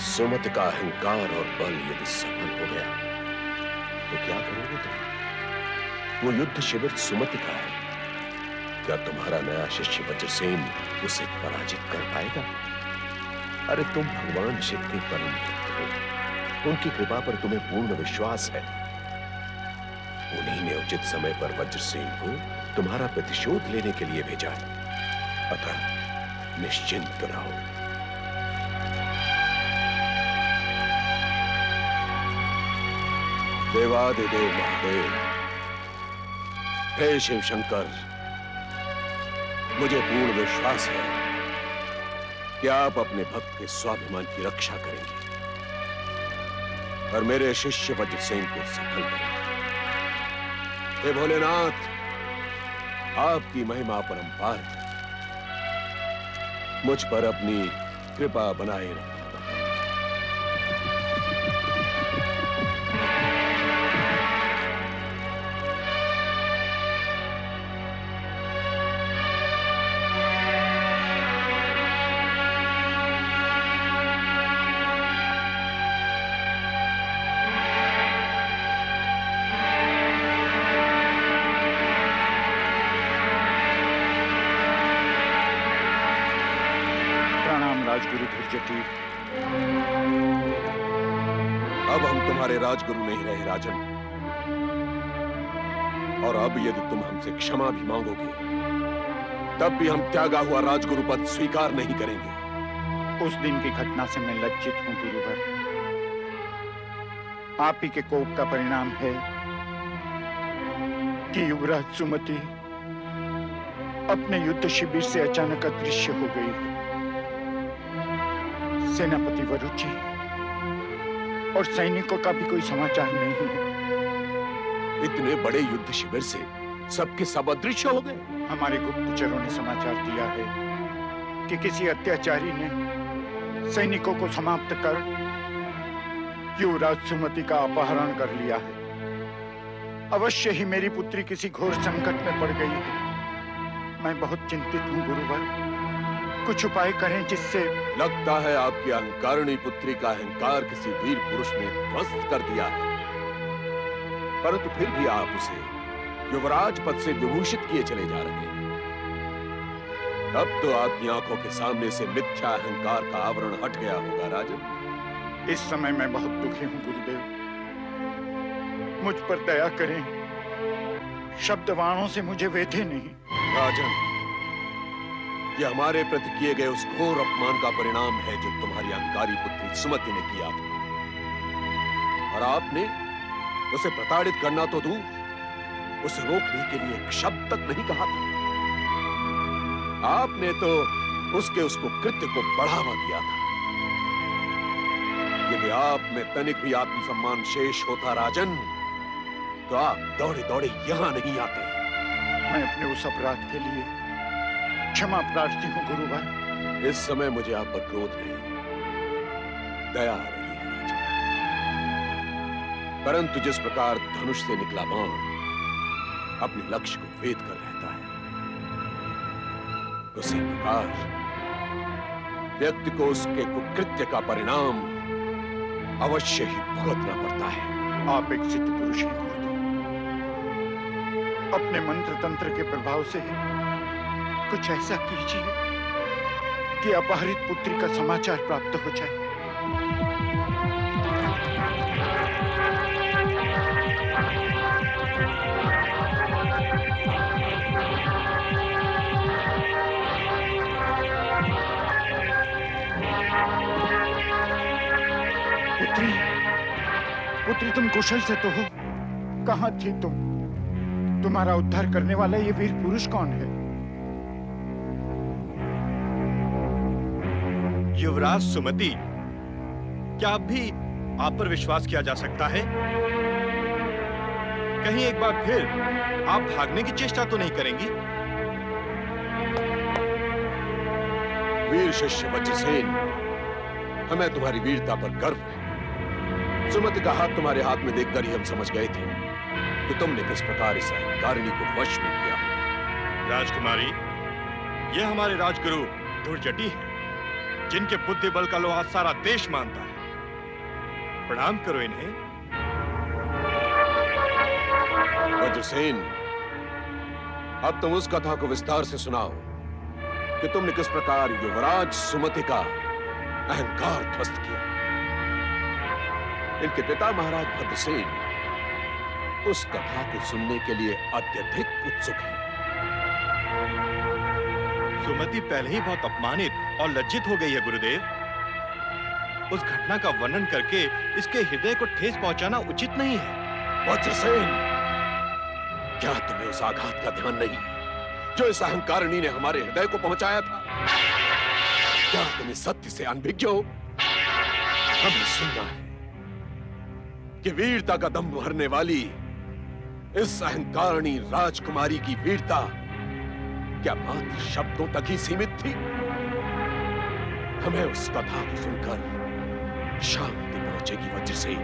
सुमति का अहंकार और बल यदि सफल हो गया तो क्या करोगे तुम? वो युद्ध शिविर सुमति का है। क्या तुम्हारा नया शिष्य वज्रसेन उसे पराजित कर पाएगा? अरे तुम भगवान शिव के परम भक्त हो, उनकी कृपा पर तुम्हें पूर्ण विश्वास है। उन्हीं ने उचित समय पर वज्रसेन को तुम्हारा प्रतिशोध लेने के लिए भेजा है। अतः निश्चिंत रहो। देवादिदेव महादेव, हे शिव शंकर, मुझे पूर्ण विश्वास है कि आप अपने भक्त के स्वाभिमान की रक्षा करेंगे और मेरे शिष्य वज्रसेन को सफल करेंगे। हे भोलेनाथ, आपकी महिमा परंपार है। मुझ पर अपनी कृपा बनाए रखो। राजगुरु धुर्जटी, अब हम तुम्हारे राजगुरु नहीं रहे राजन, और अब यदि तुम हमसे क्षमा भी मांगोगे तब भी हम त्यागा हुआ राजगुरु पद स्वीकार नहीं करेंगे। उस दिन की घटना से मैं लज्जित हूं गुरुवर। आप ही के कोप का परिणाम है कि युवराज सुमति अपने युद्ध शिविर से अचानक अदृश्य हो गई। सेनापति वरुची और सैनिकों का भी कोई समाचार नहीं है। इतने बड़े युद्ध शिविर से सबके सब अदृश्य हो गए। हमारे गुप्तचरों ने समाचार दिया है कि किसी अत्याचारी ने सैनिकों को समाप्त कर युवराज सुमति का अपहरण कर लिया है। अवश्य ही मेरी पुत्री किसी घोर संकट में पड़ गई है। मैं बहुत चिंतित हूँ गुरुवर। कुछ उपाय करें जिससे। लगता है आपकी अहंकारिणी पुत्री का अहंकार किसी वीर पुरुष ने ध्वस्त कर दिया है, परंतु फिर भी आप उसे युवराज पद से विभूषित किए चले जा रहे हैं। अब तो आपकी आंखों के सामने से मिथ्या अहंकार का आवरण हट गया होगा राजन। इस समय मैं बहुत दुखी हूं गुरुदेव, मुझ पर दया करें। शब्द वाणों से मुझे वेधे नहीं। राजन, यह हमारे प्रति किए गए उस घोर अपमान का परिणाम है जो तुम्हारी अहंकारी पुत्री सुमति ने किया था, और आपने उसे प्रताड़ित करना तो दूर, उसे रोकने के लिए एक शब्द तक नहीं कहा था। आपने तो उसको कृत्य को बढ़ावा दिया था। यदि आप में तनिक भी आत्मसम्मान शेष होता राजन, तो आप दौड़े दौड़े यहां नहीं आते। मैं अपने उस अपराध के लिए क्षमा प्रार्थी हूं गुरुवर। इस समय मुझे आप पर क्रोध नहीं, दया आ रही है राजन। परंतु जिस प्रकार धनुष से निकला बाण अपने लक्ष्य को भेद कर रहता है, उसी प्रकार व्यक्ति को उसके कुकृत्य का परिणाम अवश्य ही भुगतना पड़ता है। आप एक सिद्ध पुरुष हैं गुरुदेव। अपने मंत्र तंत्र के प्रभाव से कुछ ऐसा कीजिए कि अपहरित पुत्री का समाचार प्राप्त हो जाए। पुत्री, पुत्री तुम कुशल से तो हो? कहां थी तुम? तुम्हारा उद्धार करने वाला ये वीर पुरुष कौन है? युवराज सुमति, क्या अब भी आप पर विश्वास किया जा सकता है? कहीं एक बार फिर आप भागने की चेष्टा तो नहीं करेंगी? वीर शिष्य वज्रसेन, हमें तुम्हारी वीरता पर गर्व है। सुमति का हाथ तुम्हारे हाथ में देखकर ही हम समझ गए थे कि तुमने किस प्रकार इस अहंकारिणी को वश में किया। राजकुमारी, यह हमारे राजगुरु धुर्जटी हैं। जिनके बुद्धि बल का लोहा सारा देश मानता है। प्रणाम करो इन्हें। वज्रसेन, अब तुम उस कथा को विस्तार से सुनाओ कि तुमने किस प्रकार युवराज सुमति का अहंकार ध्वस्त किया। इनके पिता महाराज भद्रसेन उस कथा को सुनने के लिए अत्यधिक उत्सुक हैं। सुमति पहले ही बहुत अपमानित और लज्जित हो गई है गुरुदेव। उस घटना का वर्णन करके इसके हृदय को ठेस पहुंचाना उचित नहीं है। वज्रसेन, क्या तुम्हें उस आघात का ध्यान नहीं जो इस अहंकारिणी ने हमारे हृदय को पहुंचाया था? क्या तुम इस सत्य से अनभिज्ञ हो? हमें सुनना है कि वीरता का दम भरने वाली इस अहंकारिणी राजकुमारी की वीरता क्या मात्र शब्दों तक ही सीमित थी? हमें उस कथा को सुनकर शांति पहुंचेगी वज्रसेन।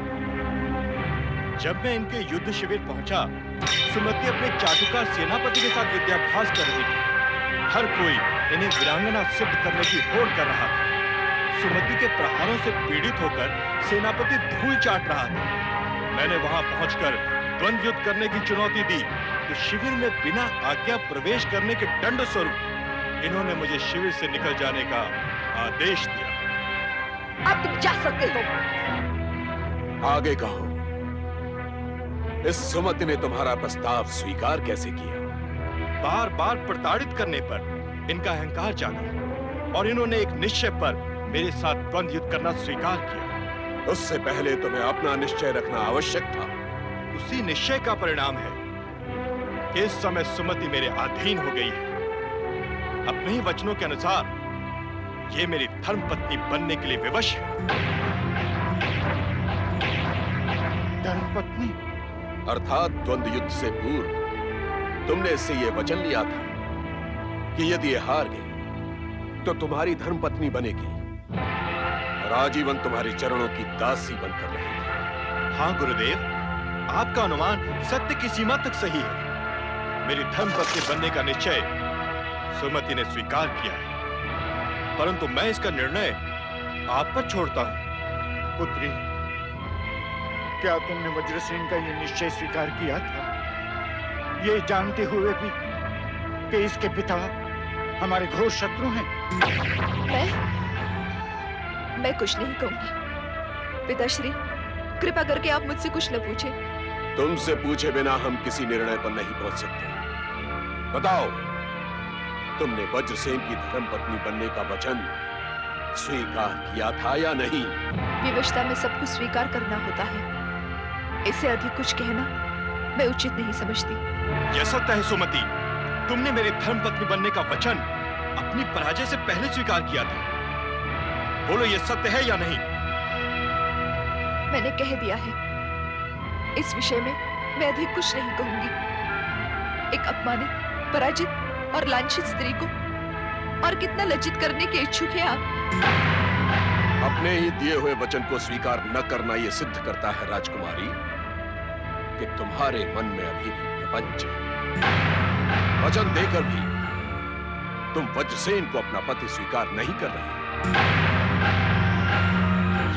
जब मैं इनके युद्ध शिविर पहुंचा, सुमति अपने चाटुकार सेनापति के साथ विद्याभ्यास कर रही थी। हर कोई इन्हें वीरांगना सिद्ध करने की होड़ कर रहा था। सुमति के प्रहारों से पीड़ित होकर सेनापति धूल चाट रहा था। मैंने वहां पहुंचकर द्वंद्व युद्ध करने की चुनौती दी, तो शिविर में बिना आज्ञा प्रवेश करने के दंड स्वरूप इन्होंने मुझे शिविर से निकल जाने का आदेश दिया। अब तुम जा सकते हो। आगे कहो, इस सुमति ने तुम्हारा प्रस्ताव स्वीकार कैसे किया? बार बार प्रताड़ित करने पर इनका अहंकार जागा और इन्होंने एक निश्चय पर मेरे साथ द्वंद्व युद्ध करना स्वीकार किया। उससे पहले तुम्हें अपना निश्चय रखना आवश्यक था। उसी निश्चय का परिणाम है कि इस समय सुमति मेरे अधीन हो गई है। अपने ही वचनों के अनुसार ये मेरी धर्मपत्नी बनने के लिए विवश है। धर्मपत्नी? अर्थात द्वंद्व युद्ध से पूर्व तुमने इससे यह वचन लिया था कि यदि ये हार गई तो तुम्हारी धर्मपत्नी बनेगी और आजीवन तुम्हारे चरणों की दासी बनकर रहेगी। हाँ गुरुदेव, आपका अनुमान सत्य की सीमा तक सही है। मेरी धर्मपत्नी बनने का निश्चय सुमति ने स्वीकार किया है, परंतु मैं इसका निर्णय आप पर छोड़ता हूं। पुत्री, क्या तुमने वज्रसेन का ये निश्चय स्वीकार किया था, ये जानते हुए भी कि इसके पिता हमारे घोर शत्रु हैं? मैं कुछ नहीं कहूंगी। पिताश्री, कृपा करके आप मुझसे कुछ न पूछे। तुमसे पूछे बिना हम किसी निर्णय पर नहीं पहुंच सकते। बताओ, तुमने वज्रसेन की धर्मपत्नी बनने का वचन स्वीकार किया था या नहीं? विवशता में सब कुछ स्वीकार करना होता है। इससे अधिक कुछ कहना मैं उचित नहीं समझती। यह सत्य है सुमति, तुमने मेरे धर्मपत्नी बनने का वचन अपनी पराजय से पहले स्वीकार किया था। बोलो, यह सत्य है या नहीं? मैंने कह दिया है, इस विषय में मैं अधिक कुछ नहीं कहूंगी। एक अपमानित, पराजित और लांछित स्त्री को और कितना लज्जित करने के इच्छुक है आप। अपने ही दिए हुए वचन को स्वीकार न करना यह सिद्ध करता है राजकुमारी कि तुम्हारे मन में अभी भी प्रपंच है। वचन देकर भी तुम वज्रसेन को अपना पति स्वीकार नहीं कर रहे।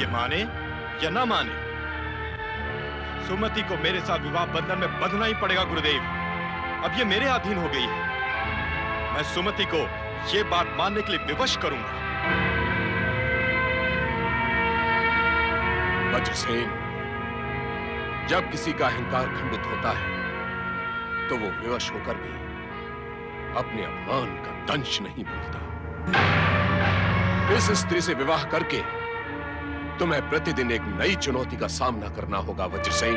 ये माने या ना माने, सुमति को मेरे साथ विवाह बंधन में बंधना ही पड़ेगा गुरुदेव। अब ये मेरे अधीन हो गई है। मैं सुमति को ये बात मानने के लिए विवश करूंगा। वज्रसेन, जब किसी का अहंकार खंडित होता है तो वो विवश होकर भी अपने अपमान का दंश नहीं भूलता। इस स्त्री से विवाह करके तुम्हें प्रतिदिन एक नई चुनौती का सामना करना होगा वज्रसेन।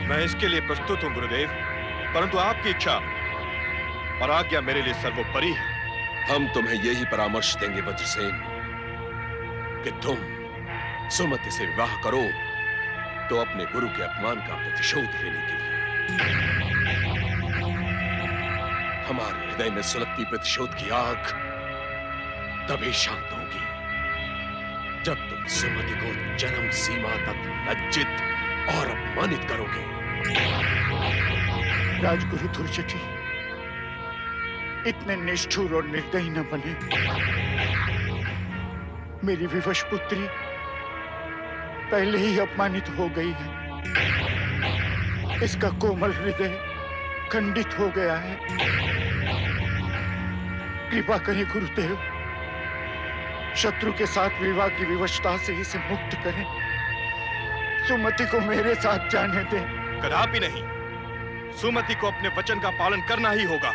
मैं इसके लिए प्रस्तुत हूं गुरुदेव, परंतु आपकी इच्छा और आज्ञा मेरे लिए सर्वोपरि है। हम तुम्हें यही परामर्श देंगे वज्रसेन कि तुम सुमति से विवाह करो तो अपने गुरु के अपमान का प्रतिशोध लेने के लिए। हमारे हृदय में सुलगती प्रतिशोध की आग तभी शांत होगी जब तुम सुमति को जन्म सीमा तक लज्जित और अपमानित करोगे। राजगुरु दुर्जटी, इतने निष्ठुर और निर्दयी न बने। मेरी विवश पुत्री पहले ही अपमानित हो गई है। इसका कोमल हृदय खंडित हो गया है। कृपा करें गुरुदेव, शत्रु के साथ विवाह की विवशता से इसे मुक्त करें। सुमति को मेरे साथ जाने दें। कदापि नहीं। सुमति को अपने वचन का पालन करना ही होगा।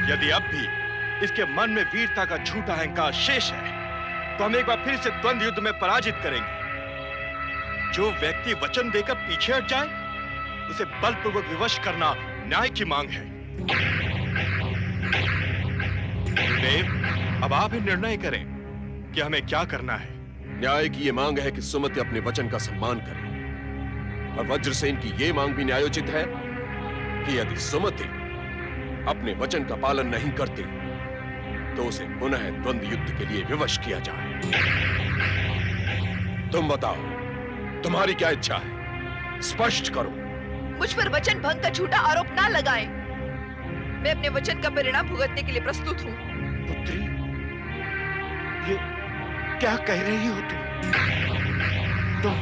यदि अब भी इसके मन में वीरता का झूठा अहंकार शेष है, तो हम एक बार फिर से द्वंद्व युद्ध में पराजित करेंगे। जो व्यक्ति वचन देकर पीछे हट जाए, उसे बलपूर्वक विवश करना न्याय की मांग है। गुरुदेव, अब आप ही निर्णय करें कि हमें क्या करना है। न्याय की ये मांग है कि सुमति अपने वचन का सम्मान करे, और वज्रसेन की ये मांग भी न्यायोचित है कि यदि सुमति अपने वचन का पालन नहीं करती, तो उसे पुनः द्वंद्व युद्ध के लिए विवश किया जाए। तुम बताओ, तुम्हारी क्या इच्छा है? स्पष्ट करो। मुझ पर वचन भंग का झूठा आरोप ना लगाएं। मैं अपने वचन का परिणाम भुगतने के लिए प्रस्तुत हूँ। पुत्री, ये क्या कह रही हो तुम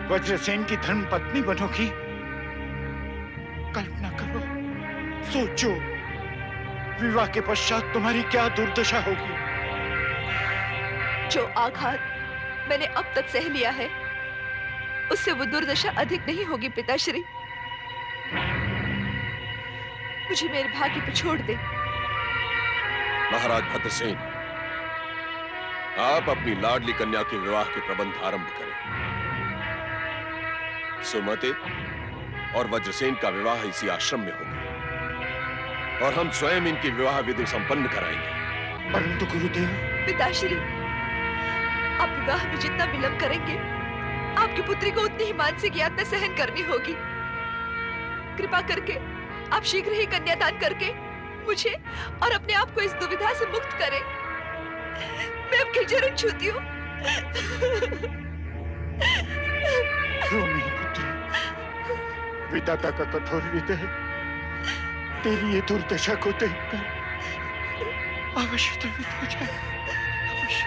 वज्रसेन की धर्म पत्नी बनोगी? कल्पना करो, सोचो, विवाह के पश्चात तुम्हारी क्या दुर्दशा होगी। जो आघात मैंने अब तक सह लिया है, उससे वो दुर्दशा अधिक नहीं होगी पिताश्री। मुझे मेरे भाग्य पे छोड़ दे। महाराज भद्रसेन, आप अपनी लाडली कन्या के विवाह के प्रबंध आरंभ करें। सुमति और वज्रसेन का विवाह इसी आश्रम में होगा, और हम स्वयं इनकी विवाह विधि संपन्न कराएंगे। परंतु गुरुदेव। पिताश्री, आप विवाह में जितना विलंब करेंगे, आपकी पुत्री को उतनी ही मानसिक यातना सहन करनी होगी। कृपा करके आप शीघ्र ही कन्यादान करके मुझे और अपने आप को इस दुविधा से मुक्त करें। मैं आपकी जरूर छूती हूँ। रो नहीं पुत्री, विधाता का कठोर हृदय तेरी ये दुर्दशा को देखकर अवश्य द्रवित हो जाए। अवश्य।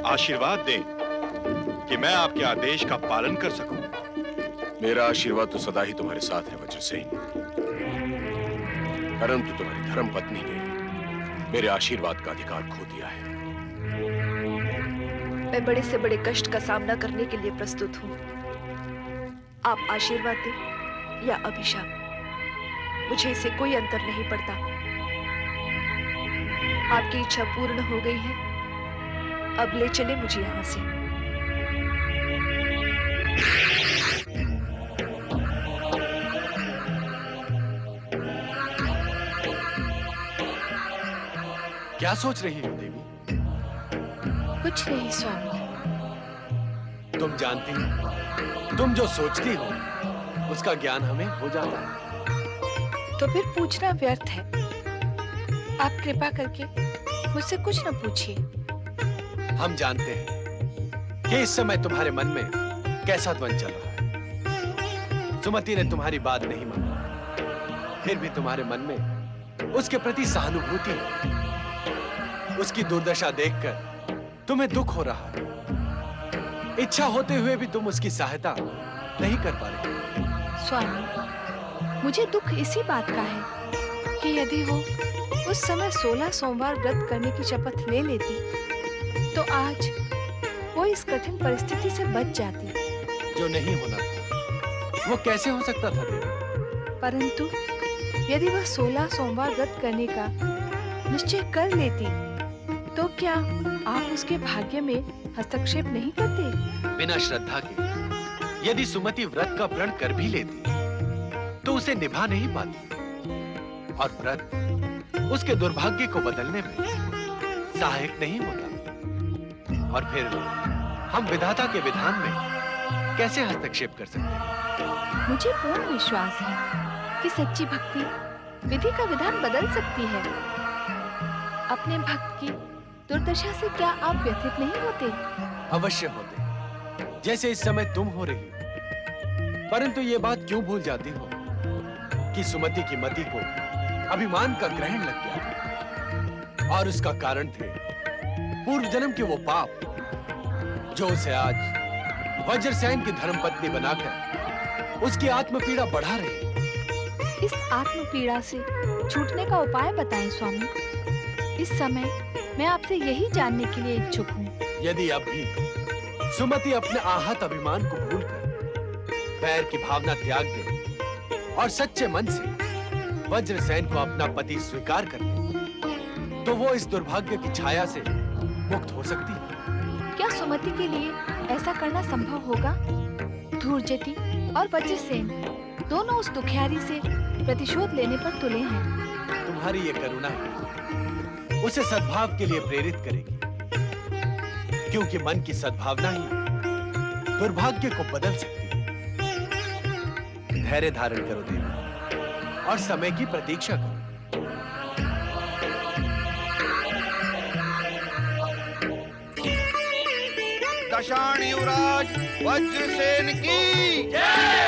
आशीर्वाद दें कि मैं आपके आदेश का पालन कर सकूं। मेरा आशीर्वाद तो सदा ही तुम्हारे साथ है वज्रसेन, परंतु तुम्हारी धर्म पत्नी ने मेरे आशीर्वाद का अधिकार खो दिया है। मैं बड़े से बड़े कष्ट का सामना करने के लिए प्रस्तुत हूँ। आप आशीर्वाद दें या अभिशाप, मुझे इससे कोई अंतर नहीं पड़ता। आपकी इच्छा पूर्ण हो गई है, अब ले चले मुझे यहां से। क्या सोच रही हो देवी? कुछ नहीं स्वामी। तुम जानती हो, तुम जो सोचती हो उसका ज्ञान हमें हो जाता है। तो फिर पूछना व्यर्थ है। आप कृपा करके मुझसे कुछ न पूछिए। हम जानते हैं कि इस समय तुम्हारे मन में कैसा द्वंद चल रहा है। सुमति ने तुम्हारी बात नहीं मानी, फिर भी तुम्हारे मन में उसके प्रति सहानुभूति है। उसकी दुर्दशा देखकर तुम्हें दुख हो रहा है। इच्छा होते हुए भी तुम उसकी सहायता नहीं कर पा रहे। स्वामी, मुझे दुख इसी बात का है कि यदि वो उस समय 16 सोमवार व्रत करने की शपथ ले लेती तो आज वो इस कठिन परिस्थिति से बच जाती। जो नहीं होना था वो कैसे हो सकता था देवी? परंतु यदि वह 16 सोमवार व्रत करने का निश्चय कर लेती तो क्या आप उसके भाग्य में हस्तक्षेप नहीं करते? बिना श्रद्धा के यदि सुमति व्रत का प्रण कर भी लेती तो उसे निभा नहीं पाती, और व्रत उसके दुर्भाग्य को बदलने में सहायक नहीं होता। और फिर हम विधाता के विधान में कैसे हस्तक्षेप कर सकते हैं? मुझे पूर्ण विश्वास है कि सच्ची भक्ति विधि का विधान बदल सकती है। अपने भक्त की दुर्दशा से क्या आप व्यथित नहीं होते? अवश्य होते, जैसे इस समय तुम हो रही हो। परंतु ये बात क्यों भूल जाती हो कि सुमति की मति को अभिमान का ग्रहण लग गया था, और उसका कारण थे पूर्व जन्म के वो पाप जो उसे आज वज्रसेन की धर्मपत्नी बनाकर उसकी आत्मपीड़ा बढ़ा रहे। इस आत्मपीड़ा से छूटने का उपाय बताएं स्वामी। इस समय मैं आपसे यही जानने के लिए इच्छुक हूँ। यदि अब भी सुमति अपने आहत अभिमान को भूलकर पैर की भावना त्याग दे और सच्चे मन से वज्रसेन को अपना पति स्वीकार कर ले, तो वो इस दुर्भाग्य की छाया से मुक्त हो सकती है। क्या सुमति के लिए ऐसा करना संभव होगा? धूर्जटी और वज्रसेन दोनों उस दुखियारी से प्रतिशोध लेने पर तुले हैं। तुम्हारी ये करुणा है उसे सद्भाव के लिए प्रेरित करेगी, क्योंकि मन की सद्भावना ही दुर्भाग्य को बदल सकती है। धैर्य धारण करो देवी और समय की प्रतीक्षा करो। दशाण युवराज वज्रसेन की जय।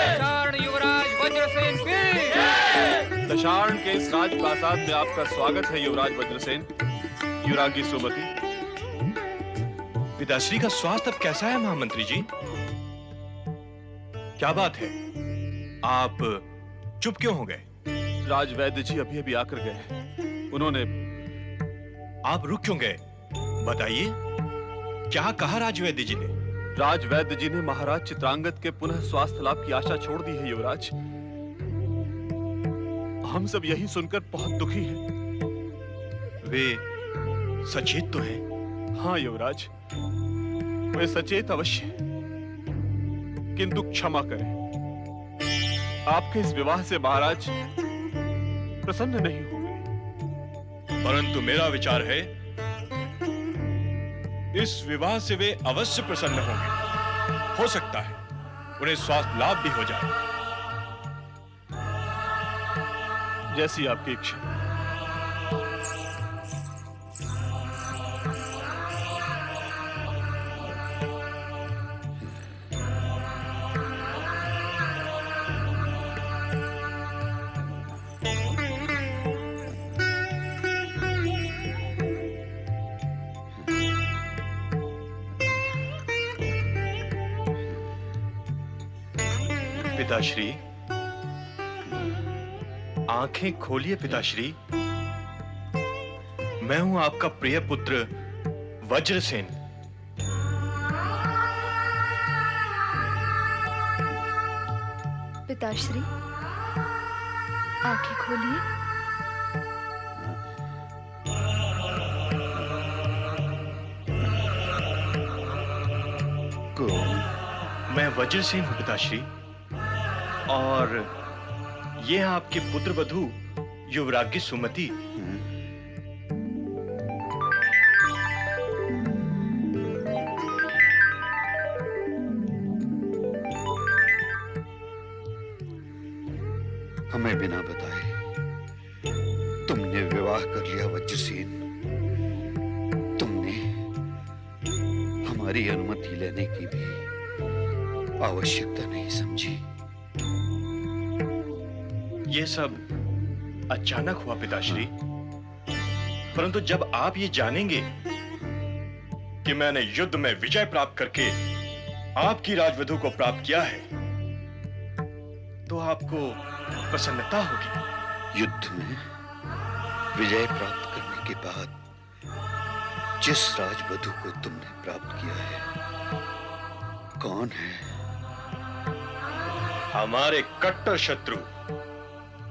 दशाण युवराज वज्रसेन की जय। दशार्ण के इस राजप्रासाद में आपका स्वागत है युवराज वज्रसेन। युवरागी सुमति, पिताश्री का स्वास्थ्य अब कैसा है महामंत्री जी? क्या बात है, आप चुप क्यों हो गए? राजवैद्य जी अभी अभी आकर गए। उन्होंने आप रुक क्यों गए? बताइए, क्या कहा राजवैद्य जी ने? राजवैद्य जी ने महाराज चित्रांगद के पुनः स्वास्थ्य लाभ की आशा छोड़ दी है युवराज। हम सब यही सुनकर बहुत दुखी हैं। वे सचेत तो हैं? हाँ युवराज, वे सचेत अवश्य हैं, किंतु क्षमा करें, आपके इस विवाह से महाराज प्रसन्न नहीं होंगे। परंतु मेरा विचार है इस विवाह से वे अवश्य प्रसन्न होंगे। हो सकता है उन्हें स्वास्थ्य लाभ भी हो जाए। जैसी आपकी इच्छा। पिताश्री, आंखें खोलिए पिताश्री। मैं हूं आपका प्रिय पुत्र वज्रसेन। पिताश्री, आंखें खोलिए। मैं वज्रसेन हूं पिताश्री, और ये हैं आपके पुत्र वधू युवराज्ञी सुमति। हमें बिना बताए तुमने विवाह कर लिया वज्रसेन। तुमने हमारी अनुमति लेने की भी आवश्यकता नहीं समझी। ये सब अचानक हुआ पिताश्री, परंतु जब आप ये जानेंगे कि मैंने युद्ध में विजय प्राप्त करके आपकी राजवधु को प्राप्त किया है, तो आपको प्रसन्नता होगी। युद्ध में विजय प्राप्त करने के बाद जिस राजवधु को तुमने प्राप्त किया है, कौन है? हमारे कट्टर शत्रु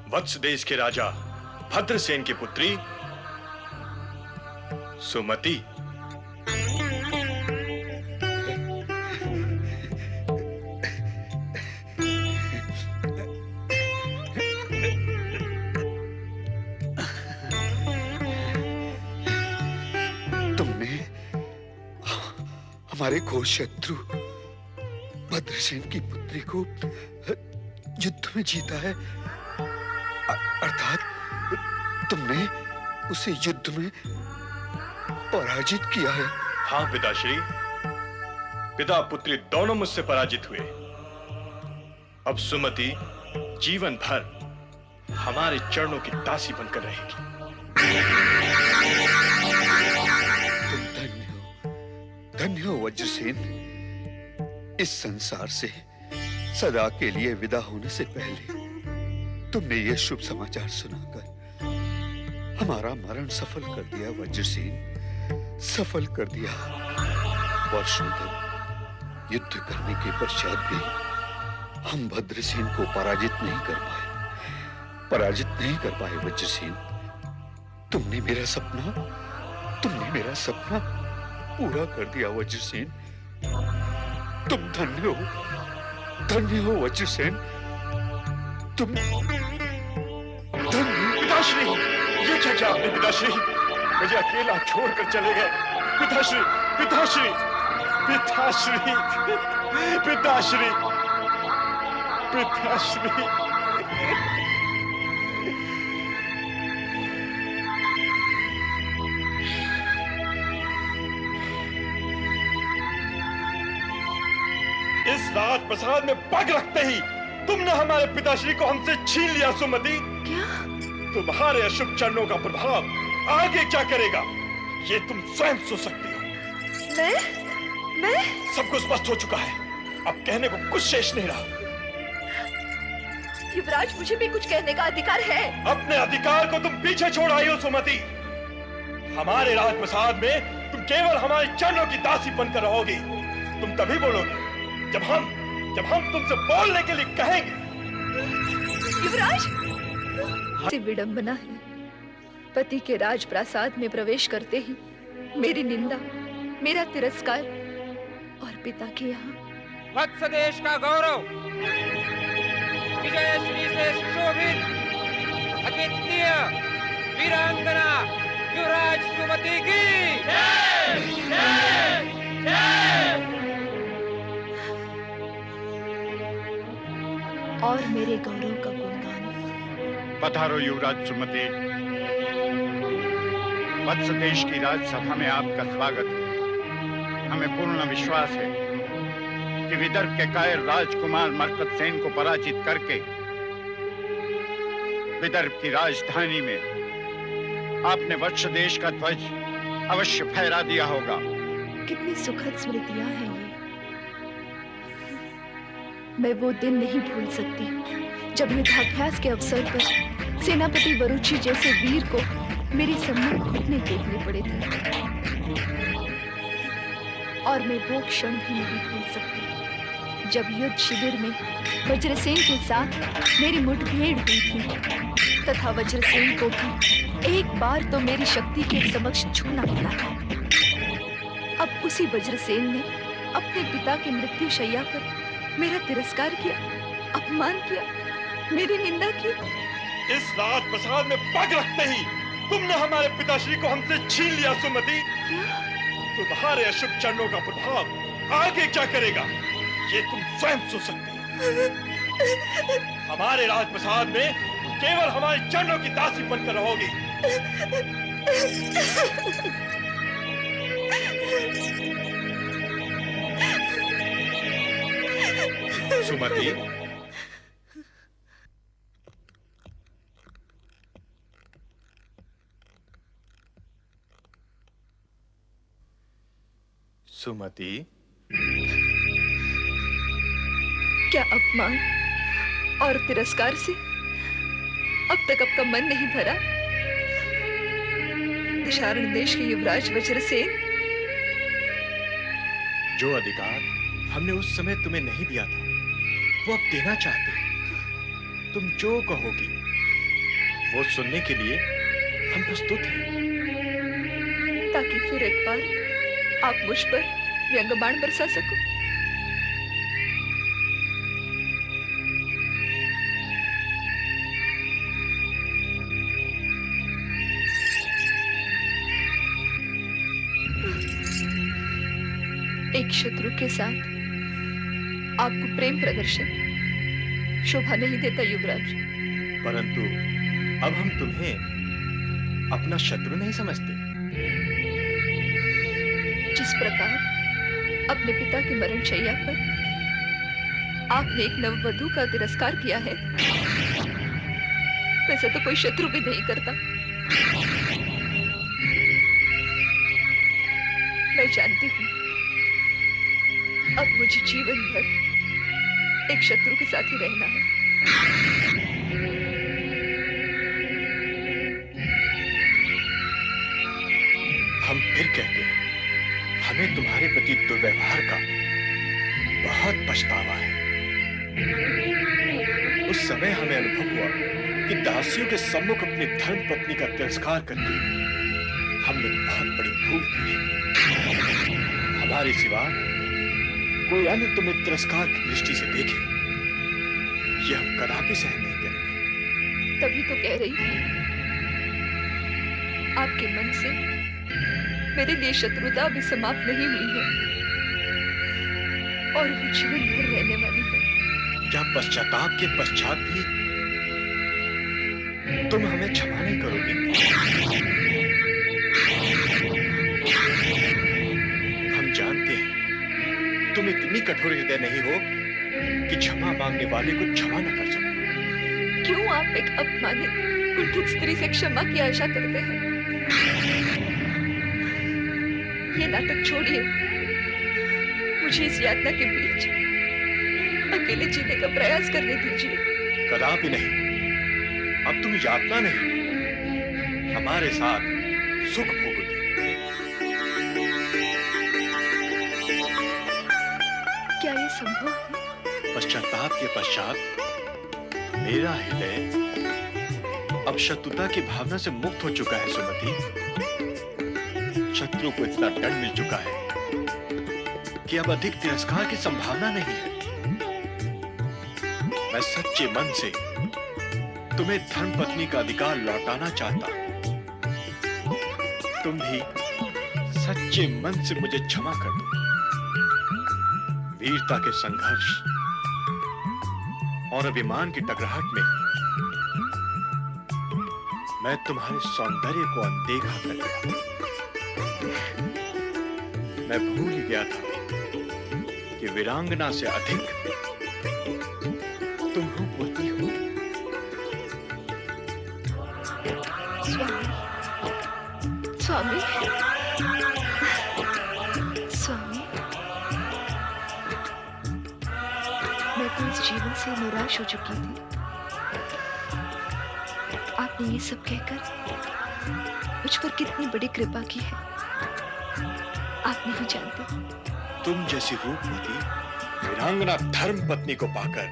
वत्स देश के राजा भद्रसेन की पुत्री सुमति। तुमने हमारे घोर शत्रु भद्रसेन की पुत्री को युद्ध में जीता है, अर्थात तुमने उसे युद्ध में पराजित किया है। हाँ पिताश्री, पिता पुत्री दोनों मुझसे पराजित हुए। अब सुमति जीवन भर हमारे चरणों की दासी बनकर रहेगी। तुम धन्य हो वज्रसेन। इस संसार से सदा के लिए विदा होने से पहले तुमने यह शुभ समाचार सुनाकर हमारा मरण सफल कर दिया वज्रसेन, सफल कर दिया। वर्षों तक युद्ध करने के पश्चात भी हम भद्रसेन को पराजित नहीं कर पाए वज्रसेन। तुमने मेरा सपना पूरा कर दिया वज्रसेन। तुम धन्य हो वज्रसेन। तुम धन्य। पिताश्री, ये क्या किया आपने पिताश्री? मुझे अकेला छोड़कर चले गए। पिताश्री, पिताश्री, पिताश्री, पिताश्री, पिताश्री। इस राजप्रसाद में पग रखते ही तुमने हमारे पिताश्री को हमसे छीन लिया सुमति। क्या? तुम्हारे अशुभ चरणों का प्रभाव आगे क्या करेगा, ये तुम स्वयं सोच सकती हो। मैं सब कुछ स्पष्ट हो चुका है, अब कहने को कुछ शेष नहीं रहा। युवराज, मुझे भी कुछ कहने का अधिकार है। अपने अधिकार को तुम पीछे छोड़ आई हो सुमति। हमारे राजप्रसाद में तुम केवल हमारे चरणों की दासी बनकर रहोगी। तुम तभी बोलोगे जब हम तुमसे बोलने के लिए कहेंगे। युवराज, विडंबना है, पति के राजप्रासाद में प्रवेश करते ही मेरी निंदा, मेरा तिरस्कार और पिता के यहाँ वत्स देश का गौरव, विजयश्री से सुशोभित अद्वितीय वीरांगना युवराज सुमति की जय, जय, जय। और मेरे गौरव का गुणगान। पधारो युवराज सुमति। वत्स देश की राजसभा में आपका स्वागत है। हमें पूर्ण विश्वास है कि विदर्भ के कायर राजकुमार मर्कतसेन को पराजित करके विदर्भ की राजधानी में आपने वत्स देश का ध्वज अवश्य फहरा दिया होगा। कितनी सुखद स्मृतियां हैं ये। मैं वो दिन नहीं भूल सकती जब युद्धाभ्यास के अवसर पर सेनापति वरुचि जैसे वीर को मेरे सम्मुख घुटने टेकने पड़े थे। और मैं वो क्षण भी नहीं भूल सकती जब युद्ध शिविर में वज्रसेन के साथ मेरी मुठभेड़ हुई थी तथा वज्रसेन को भी एक बार तो मेरी शक्ति के समक्ष झुकना पड़ा था। अब उसी वज्रसेन ने अपने पिता की मृत्यु शैया पर मेरा तिरस्कार किया, अपमान किया, मेरी निंदा की। इस राजप्रसाद में पग रखते ही तुमने हमारे पिताश्री को हमसे छीन लिया सुमति। तुम्हारे अशुभ चरणों का प्रभाव आगे क्या करेगा ये तुम स्वयं सोच सकते हो। हमारे राजप्रसाद में तुम केवल हमारे चरणों की दासी बनकर रहोगी। सुमति, सुमति, क्या अपमान और तिरस्कार से अब तक आपका मन नहीं भरा? दिशारण देश के युवराज वज्रसेन, जो अधिकार हमने उस समय तुम्हें नहीं दिया था वो अब देना चाहते हैं। तुम जो कहोगी वो सुनने के लिए हम प्रस्तुत हैं। ताकि फिर एक बार आप मुझ पर व्यंग्यबाण बरसा सको। एक शत्रु के साथ आपको प्रेम प्रदर्शन शोभा नहीं देता युवराज। परंतु अब हम तुम्हें अपना शत्रु नहीं समझते। जिस प्रकार अपने पिता की मरण शैया पर आपने एक नववधू का तिरस्कार किया है, वैसे तो कोई शत्रु भी नहीं करता। मैं जानती हूं अब मुझे जीवन भर एक शत्रु के साथ ही रहना है। हम फिर कहते हैं, हमें तुम्हारे प्रति दुर्व्यवहार का बहुत पछतावा है। उस समय हमें अनुभव हुआ कि दासियों के सम्मुख अपनी धर्म पत्नी का तिरस्कार करके हमने बहुत बड़ी भूल की है। हमारे सिवा कोई अन्य तुम्हें तिरस्कार की दृष्टि से देखे, यह हम कदापि सहन नहीं करेंगे। तभी तो कह रही हूं, आपके मन से मेरे लिए शत्रुता अभी समाप्त नहीं हुई है और वो जीवन भर रहने वाली है। क्या पश्चाताप के पश्चात भी तुम हमें क्षमा नहीं करोगी? हम जानते हैं तुम इतनी कठोर हृदय नहीं हो कि क्षमा मांगने वाले को क्षमा न कर सको। क्यों आप एक अपमानित कुंठित स्त्री से क्षमा की आशा करते हैं? ये नाटक छोड़िए, मुझे इस यातना के बीच अकेले जीने का प्रयास करने दीजिए। कदापि नहीं। अब तुम यातना नहीं, हमारे साथ सुख भोगोगी। क्या ये संभव है? पश्चाताप के पश्चात मेरा हृदय अब शत्रुता की भावना से मुक्त हो चुका है सुमति। शत्रु को इतना डर मिल चुका है कि अब अधिक तिरस्कार की संभावना नहीं है। मैं सच्चे मन से तुम्हें धर्मपत्नी का अधिकार लौटाना चाहता हूं। तुम भी सच्चे मन से मुझे क्षमा कर दो। वीरता के संघर्ष और अभिमान की टकराहट में मैं तुम्हारे सौंदर्य को अनदेखा कर दिया। मैं भूल ही गया था कि वीरांगना से अधिक तुम रूपवती हो। स्वामी, स्वामी, मैं तो इस जीवन से निराश हो चुकी थी। आपने ये सब कहकर मुझ पर कितनी बड़ी कृपा की है, आप नहीं जानते। तुम जैसी रूपवती वीरांगना धर्म पत्नी को पाकर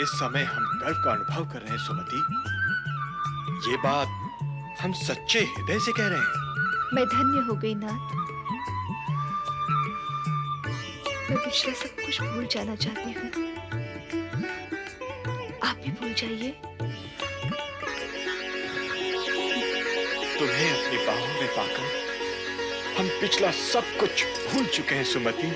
इस समय हम गर्व का अनुभव कर रहे हैं सुमति। ये बात हम सच्चे हृदय से कह रहे हैं। मैं धन्य हो गई नाथ। मैं पिछला सब कुछ भूल जाना चाहती हूँ। आप भी भूल जाइए। तुम्हें अपनी बाहों में पाकर हम पिछला सब कुछ भूल चुके हैं सुमति।